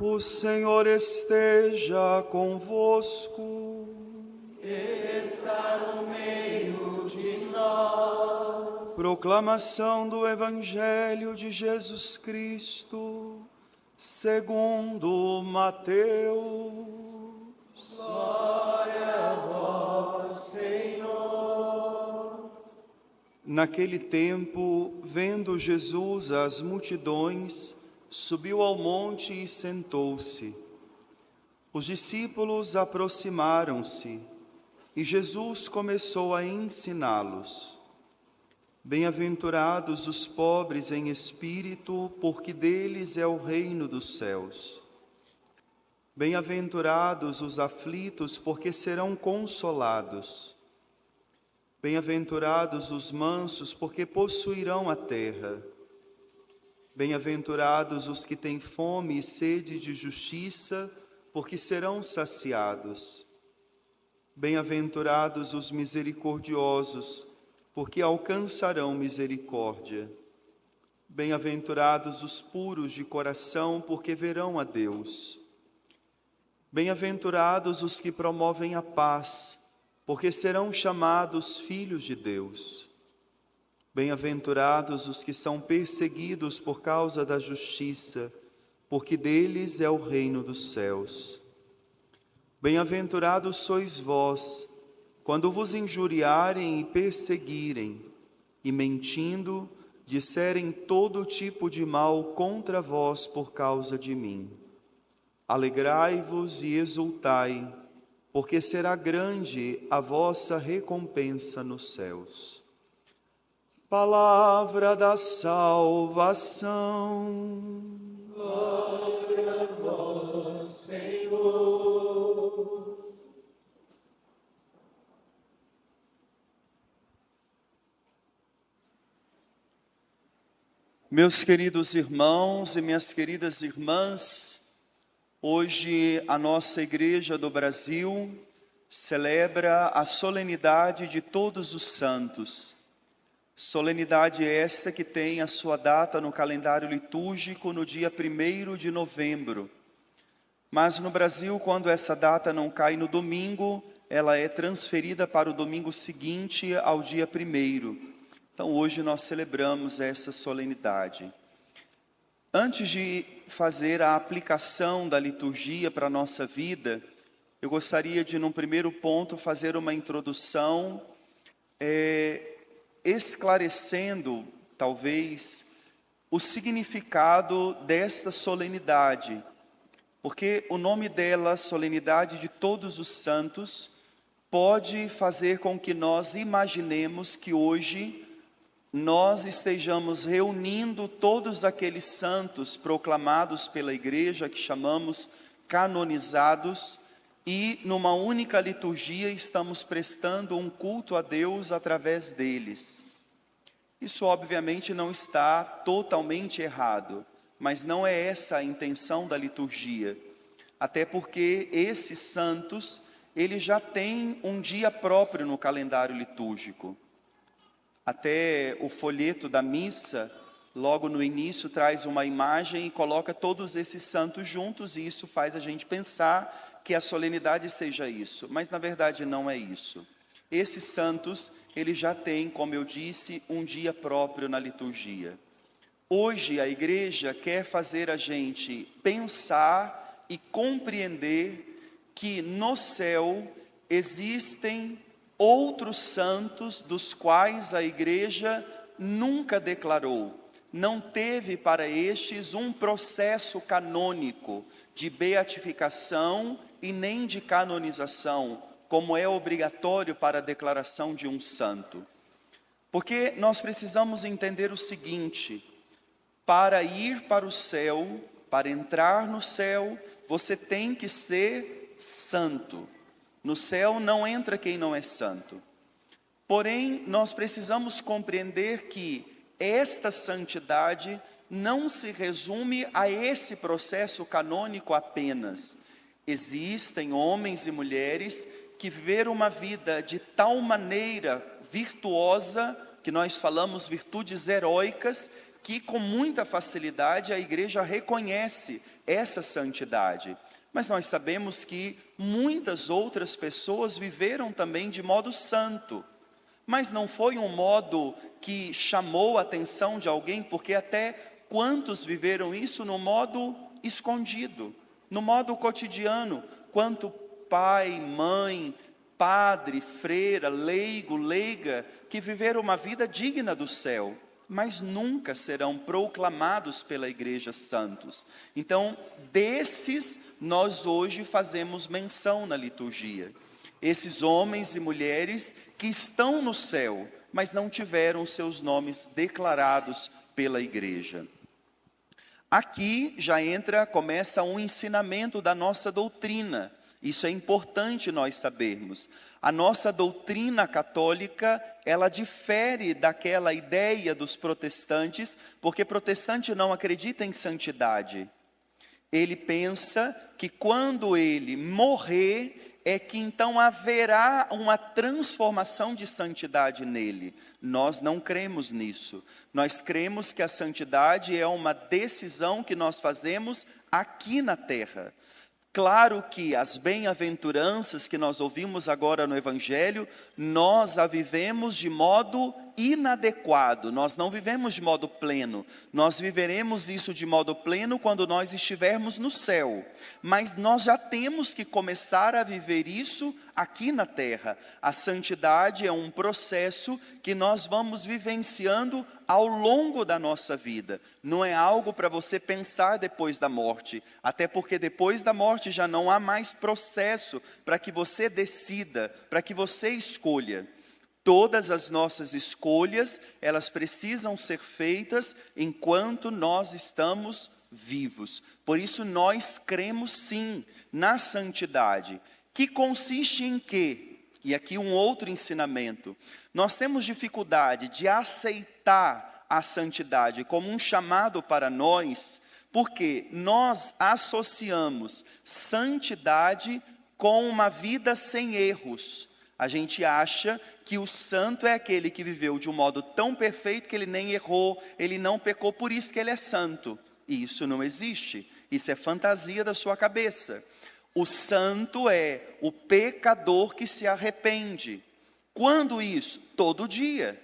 O Senhor esteja convosco. Ele está no meio de nós. Proclamação do Evangelho de Jesus Cristo, segundo Mateus. Glória a vós, Senhor. Naquele tempo, vendo Jesus as multidões, subiu ao monte e sentou-se. Os discípulos aproximaram-se e Jesus começou a ensiná-los. Bem-aventurados os pobres em espírito, porque deles é o reino dos céus. Bem-aventurados os aflitos, porque serão consolados. Bem-aventurados os mansos, porque possuirão a terra. Bem-aventurados os que têm fome e sede de justiça, porque serão saciados. Bem-aventurados os misericordiosos, porque alcançarão misericórdia. Bem-aventurados os puros de coração, porque verão a Deus. Bem-aventurados os que promovem a paz, porque serão chamados filhos de Deus. Bem-aventurados os que são perseguidos por causa da justiça, porque deles é o reino dos céus. Bem-aventurados sois vós, quando vos injuriarem e perseguirem, e mentindo, disserem todo tipo de mal contra vós por causa de mim. Alegrai-vos e exultai, porque será grande a vossa recompensa nos céus. Palavra da salvação. Glória a vós, Senhor. Meus queridos irmãos e minhas queridas irmãs, hoje a nossa Igreja do Brasil celebra a solenidade de Todos os Santos. Solenidade essa que tem a sua data no calendário litúrgico no dia 1º de novembro. Mas no Brasil, quando essa data não cai no domingo, ela é transferida para o domingo seguinte ao dia 1º. Então hoje nós celebramos essa solenidade. Antes de fazer a aplicação da liturgia para a nossa vida, eu gostaria de, num primeiro ponto, fazer uma introdução esclarecendo, talvez, o significado desta solenidade, porque o nome dela, Solenidade de Todos os Santos, pode fazer com que nós imaginemos que hoje nós estejamos reunindo todos aqueles santos proclamados pela Igreja, que chamamos canonizados, e numa única liturgia estamos prestando um culto a Deus através deles. Isso obviamente não está totalmente errado, mas não é essa a intenção da liturgia. Até porque esses santos, eles já têm um dia próprio no calendário litúrgico. Até o folheto da missa, logo no início, traz uma imagem e coloca todos esses santos juntos, e isso faz a gente pensar que a solenidade seja isso, mas na verdade não é isso. Esses santos, eles já têm, como eu disse, um dia próprio na liturgia. Hoje a Igreja quer fazer a gente pensar e compreender que no céu existem outros santos dos quais a Igreja nunca declarou. Não teve para estes um processo canônico de beatificação e nem de canonização, como é obrigatório para a declaração de um santo. Porque nós precisamos entender o seguinte: para ir para o céu, para entrar no céu, você tem que ser santo. No céu não entra quem não é santo. Porém, nós precisamos compreender que esta santidade não se resume a esse processo canônico apenas. Existem homens e mulheres que viveram uma vida de tal maneira virtuosa, que nós falamos virtudes heróicas, que com muita facilidade a Igreja reconhece essa santidade. Mas nós sabemos que muitas outras pessoas viveram também de modo santo. Mas não foi um modo que chamou a atenção de alguém, porque até quantos viveram isso no modo escondido, no modo cotidiano, quanto pai, mãe, padre, freira, leigo, leiga, que viveram uma vida digna do céu, mas nunca serão proclamados pela igreja santos. Então, desses nós hoje fazemos menção na liturgia. Esses homens e mulheres que estão no céu, mas não tiveram seus nomes declarados pela igreja. Aqui já começa um ensinamento da nossa doutrina. Isso é importante nós sabermos. A nossa doutrina católica, ela difere daquela ideia dos protestantes, porque protestante não acredita em santidade. Ele pensa que quando ele morrer, é que então haverá uma transformação de santidade nele. Nós não cremos nisso. Nós cremos que a santidade é uma decisão que nós fazemos aqui na terra. Claro que as bem-aventuranças que nós ouvimos agora no Evangelho, nós a vivemos de modo inadequado, nós não vivemos de modo pleno. Nós viveremos isso de modo pleno quando nós estivermos no céu. Mas nós já temos que começar a viver isso aqui na terra. A santidade é um processo que nós vamos vivenciando ao longo da nossa vida. Não é algo para você pensar depois da morte, até porque depois da morte já não há mais processo para que você decida, para que você escolha. Todas as nossas escolhas, elas precisam ser feitas enquanto nós estamos vivos. Por isso nós cremos sim na santidade, que consiste em quê? E aqui um outro ensinamento. Nós temos dificuldade de aceitar a santidade como um chamado para nós, porque nós associamos santidade com uma vida sem erros. A gente acha que o santo é aquele que viveu de um modo tão perfeito que ele nem errou, ele não pecou, por isso que ele é santo. E isso não existe, isso é fantasia da sua cabeça. O santo é o pecador que se arrepende. Quando isso? Todo dia.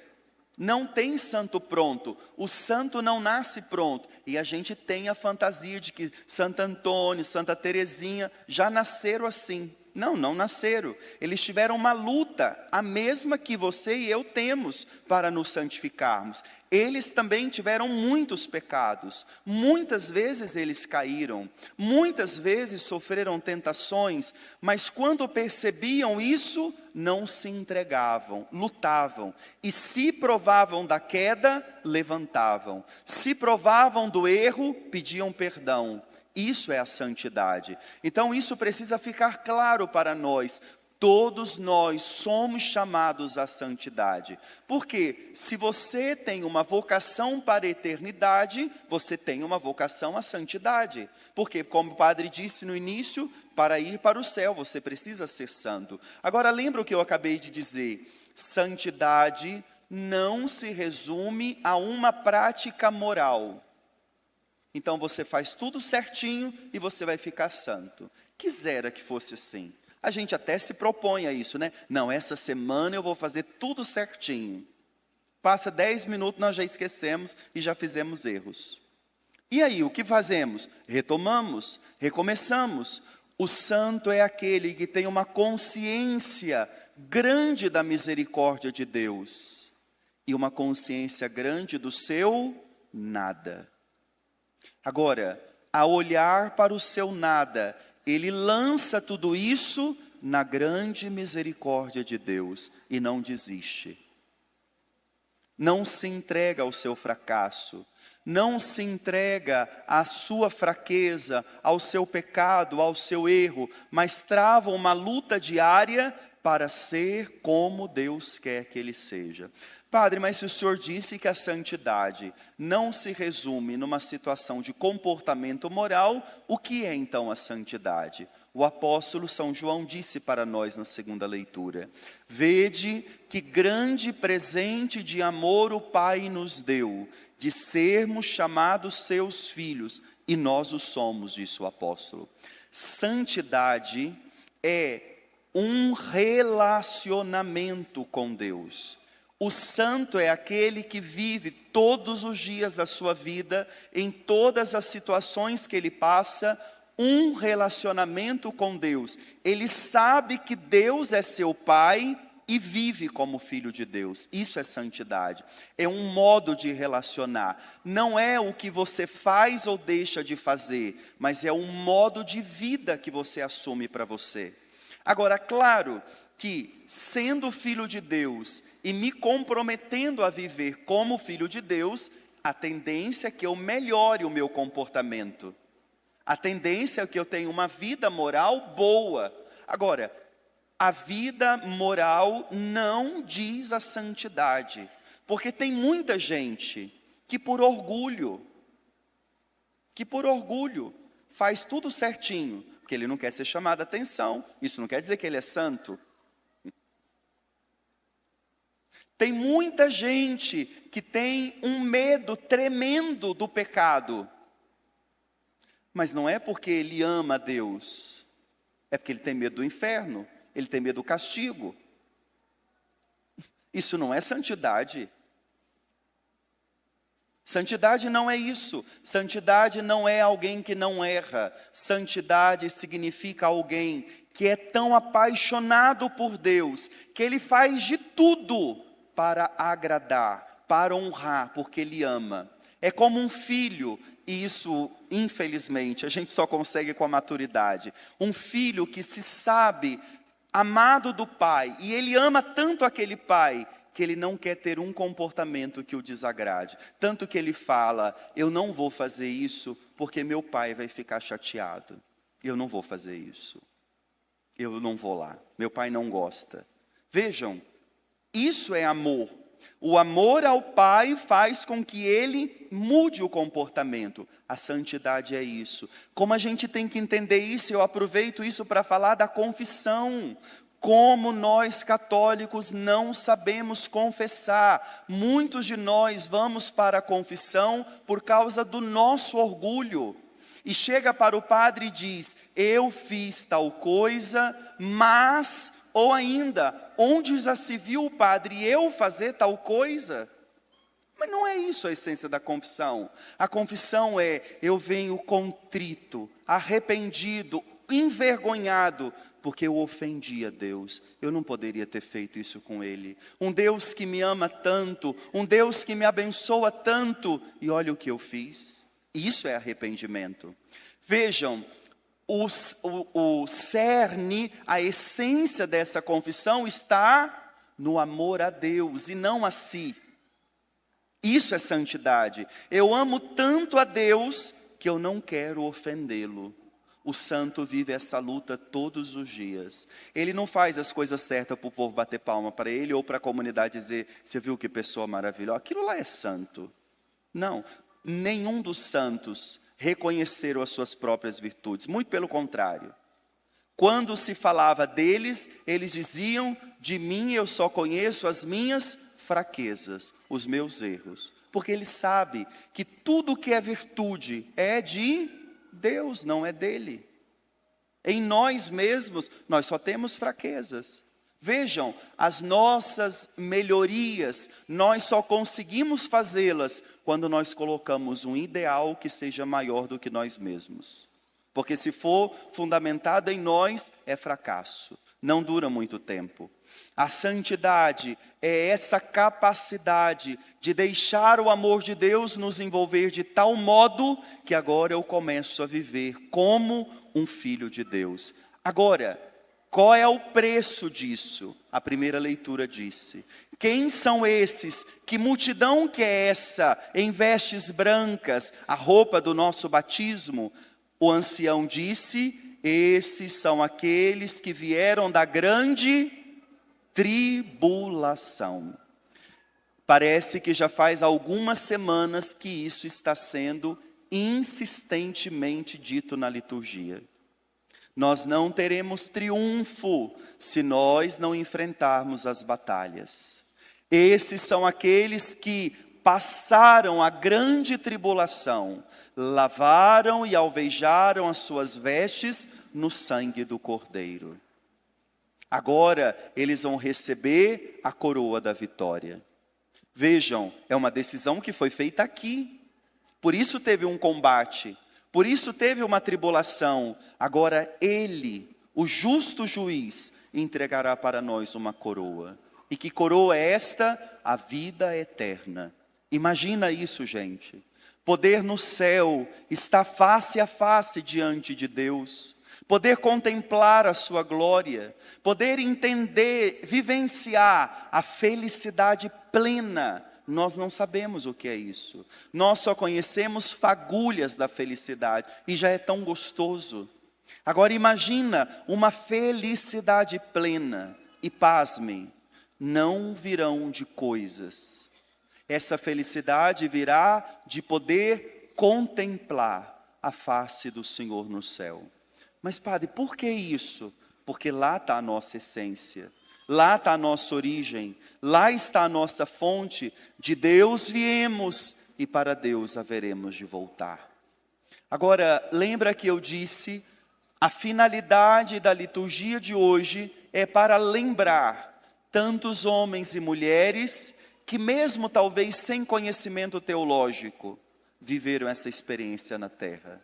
Não tem santo pronto, o santo não nasce pronto. E a gente tem a fantasia de que Santo Antônio, Santa Teresinha já nasceram assim. Não, não nasceram. Eles tiveram uma luta, a mesma que você e eu temos para nos santificarmos. Eles também tiveram muitos pecados. Muitas vezes eles caíram. Muitas vezes sofreram tentações. Mas quando percebiam isso, não se entregavam, lutavam. E se provavam da queda, levantavam. Se provavam do erro, pediam perdão. Isso é a santidade. Então isso precisa ficar claro para nós. Todos nós somos chamados à santidade. Porque se você tem uma vocação para a eternidade, você tem uma vocação à santidade. Porque, como o padre disse no início, para ir para o céu você precisa ser santo. Agora lembra o que eu acabei de dizer. Santidade não se resume a uma prática moral. Então você faz tudo certinho e você vai ficar santo. Quisera que fosse assim. A gente até se propõe a isso, né? Não, essa semana eu vou fazer tudo certinho. Passa 10 minutos, nós já esquecemos e já fizemos erros. E aí, o que fazemos? Retomamos, recomeçamos. O santo é aquele que tem uma consciência grande da misericórdia de Deus. E uma consciência grande do seu nada. Agora, ao olhar para o seu nada, ele lança tudo isso na grande misericórdia de Deus e não desiste. Não se entrega ao seu fracasso, não se entrega à sua fraqueza, ao seu pecado, ao seu erro, mas trava uma luta diária para ser como Deus quer que ele seja. Padre, mas se o senhor disse que a santidade não se resume numa situação de comportamento moral, o que é então a santidade? O apóstolo São João disse para nós na segunda leitura: vede que grande presente de amor o Pai nos deu, de sermos chamados seus filhos, E nós o somos, disse o apóstolo. Santidade é um relacionamento com Deus. O santo é aquele que vive todos os dias da sua vida, em todas as situações que ele passa, um relacionamento com Deus. Ele sabe que Deus é seu Pai e vive como filho de Deus. Isso é santidade. É um modo de relacionar. Não é o que você faz ou deixa de fazer, mas é um modo de vida que você assume para você. Agora, claro que, sendo filho de Deus e me comprometendo a viver como filho de Deus, a tendência é que eu melhore o meu comportamento. A tendência é que eu tenha uma vida moral boa. Agora, a vida moral não diz a santidade, porque tem muita gente que por orgulho faz tudo certinho, porque ele não quer ser chamado a atenção. Isso não quer dizer que ele é santo. Tem muita gente que tem um medo tremendo do pecado, mas não é porque ele ama a Deus, é porque ele tem medo do inferno, ele tem medo do castigo. Isso não é santidade. Santidade não é isso. Santidade não é alguém que não erra. Santidade significa alguém que é tão apaixonado por Deus, que ele faz de tudo para agradar, para honrar, porque ele ama. É como um filho, e isso, infelizmente, a gente só consegue com a maturidade. Um filho que se sabe amado do pai, e ele ama tanto aquele pai, que ele não quer ter um comportamento que o desagrade. Tanto que ele fala, eu não vou fazer isso, porque meu pai vai ficar chateado. Eu não vou fazer isso. Eu não vou lá. Meu pai não gosta. Vejam, isso é amor. O amor ao Pai faz com que ele mude o comportamento. A santidade é isso. Como a gente tem que entender isso, eu aproveito isso para falar da confissão. Como nós católicos não sabemos confessar. Muitos de nós vamos para a confissão por causa do nosso orgulho. E chega para o padre e diz, eu fiz tal coisa, mas... Ou ainda, onde já se viu o padre eu fazer tal coisa? Mas não é isso a essência da confissão. A confissão é, eu venho contrito, arrependido, envergonhado, porque eu ofendi a Deus. Eu não poderia ter feito isso com Ele. Um Deus que me ama tanto, um Deus que me abençoa tanto, e olha o que eu fiz. Isso é arrependimento. Vejam, o cerne, a essência dessa confissão está no amor a Deus e não a si. Isso é santidade. Eu amo tanto a Deus que eu não quero ofendê-lo. O santo vive essa luta todos os dias. Ele não faz as coisas certas para o povo bater palma para ele ou para a comunidade dizer, você viu que pessoa maravilhosa? Aquilo lá é santo. Não, nenhum dos santos reconheceram as suas próprias virtudes, muito pelo contrário. Quando se falava deles, eles diziam, de mim eu só conheço as minhas fraquezas, os meus erros. Porque ele sabe que tudo que é virtude é de Deus, não é dele. Em nós mesmos, nós só temos fraquezas. Vejam, as nossas melhorias, nós só conseguimos fazê-las quando nós colocamos um ideal que seja maior do que nós mesmos. Porque se for fundamentado em nós, é fracasso, não dura muito tempo. A santidade é essa capacidade de deixar o amor de Deus nos envolver de tal modo que agora eu começo a viver como um filho de Deus. Agora, qual é o preço disso? A primeira leitura disse. Quem são esses? Que multidão que é essa? Em vestes brancas, a roupa do nosso batismo? O ancião disse, esses são aqueles que vieram da grande tribulação. Parece que já faz algumas semanas que isso está sendo insistentemente dito na liturgia. Nós não teremos triunfo se nós não enfrentarmos as batalhas. Esses são aqueles que passaram a grande tribulação, lavaram e alvejaram as suas vestes no sangue do Cordeiro. Agora eles vão receber a coroa da vitória. Vejam, é uma decisão que foi feita aqui. Por isso teve um combate, por isso teve uma tribulação. Agora ele, o justo juiz, entregará para nós uma coroa. E que coroa é esta? A vida eterna. Imagina isso, gente. Poder no céu, estar face a face diante de Deus. Poder contemplar a sua glória. Poder entender, vivenciar a felicidade plena. Nós não sabemos o que é isso. Nós só conhecemos fagulhas da felicidade. E já é tão gostoso. Agora imagina uma felicidade plena. E pasmem, não virão de coisas. Essa felicidade virá de poder contemplar a face do Senhor no céu. Mas padre, por que isso? Porque lá está a nossa essência, lá está a nossa origem, lá está a nossa fonte. De Deus viemos e para Deus haveremos de voltar. Agora, lembra que eu disse, a finalidade da liturgia de hoje é para lembrar tantos homens e mulheres que mesmo talvez sem conhecimento teológico, viveram essa experiência na terra.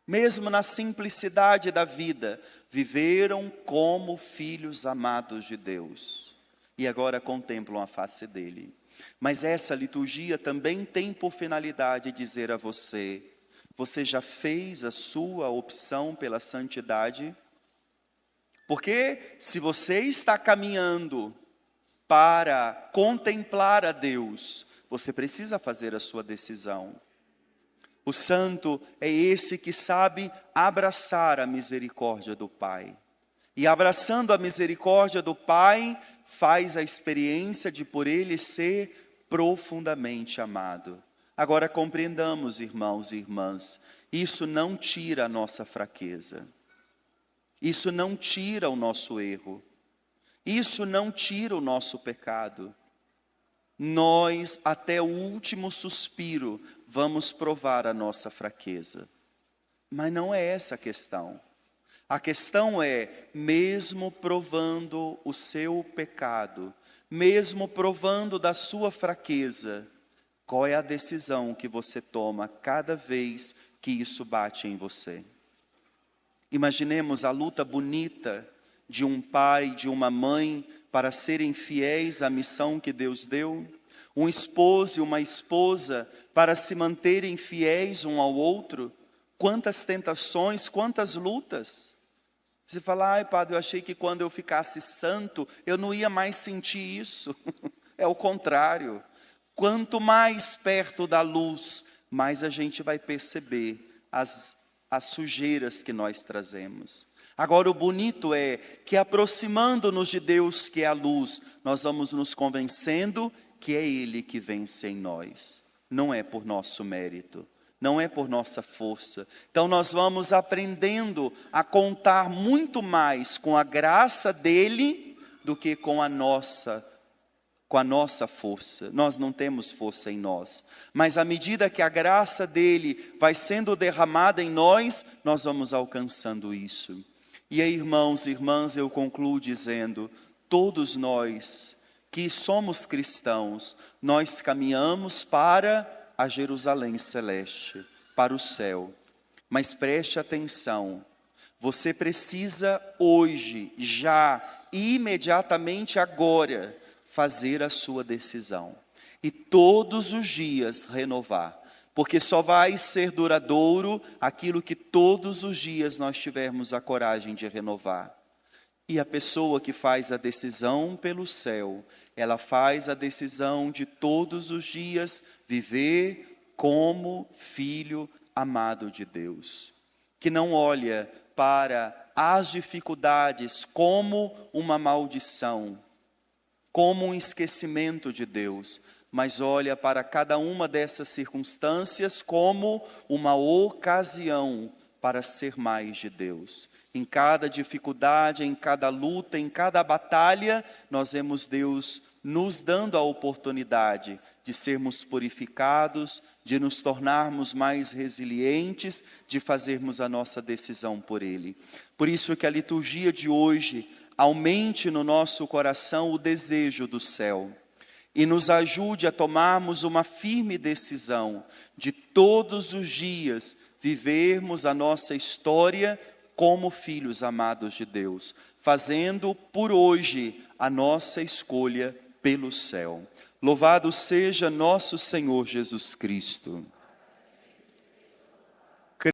Mesmo na simplicidade da vida, viveram como filhos amados de Deus. E agora contemplam a face dele. Mas essa liturgia também tem por finalidade dizer a você, você já fez a sua opção pela santidade? Porque se você está caminhando para contemplar a Deus, você precisa fazer a sua decisão. O santo é esse que sabe abraçar a misericórdia do Pai. E abraçando a misericórdia do Pai, faz a experiência de por Ele ser profundamente amado. Agora compreendamos, irmãos e irmãs, isso não tira a nossa fraqueza. Isso não tira o nosso erro. Isso não tira o nosso pecado. Nós, até o último suspiro, vamos provar a nossa fraqueza. Mas não é essa a questão. A questão é, mesmo provando o seu pecado, mesmo provando da sua fraqueza, qual é a decisão que você toma cada vez que isso bate em você? Imaginemos a luta bonita de um pai, de uma mãe, para serem fiéis à missão que Deus deu. Um esposo e uma esposa, para se manterem fiéis um ao outro. Quantas tentações, quantas lutas. Você fala, ai padre, eu achei que quando eu ficasse santo, eu não ia mais sentir isso. É o contrário. Quanto mais perto da luz, mais a gente vai perceber as sujeiras que nós trazemos. Agora o bonito é que aproximando-nos de Deus, que é a luz, nós vamos nos convencendo que é Ele que vence em nós. Não é por nosso mérito, não é por nossa força. Então nós vamos aprendendo a contar muito mais com a graça dEle do que com a nossa força. Nós não temos força em nós. Mas à medida que a graça dEle vai sendo derramada em nós, nós vamos alcançando isso. E aí, irmãos e irmãs, eu concluo dizendo, todos nós que somos cristãos, nós caminhamos para a Jerusalém celeste, para o céu. Mas preste atenção, você precisa hoje, já, imediatamente agora, fazer a sua decisão. E todos os dias renovar. Porque só vai ser duradouro aquilo que todos os dias nós tivermos a coragem de renovar. E a pessoa que faz a decisão pelo céu, ela faz a decisão de todos os dias viver como filho amado de Deus. Que não olha para as dificuldades como uma maldição, como um esquecimento de Deus, mas olha para cada uma dessas circunstâncias como uma ocasião para ser mais de Deus. Em cada dificuldade, em cada luta, em cada batalha, nós vemos Deus nos dando a oportunidade de sermos purificados, de nos tornarmos mais resilientes, de fazermos a nossa decisão por Ele. Por isso que a liturgia de hoje aumente no nosso coração o desejo do céu e nos ajude a tomarmos uma firme decisão de todos os dias vivermos a nossa história como filhos amados de Deus, fazendo por hoje a nossa escolha pelo céu. Louvado seja nosso Senhor Jesus Cristo.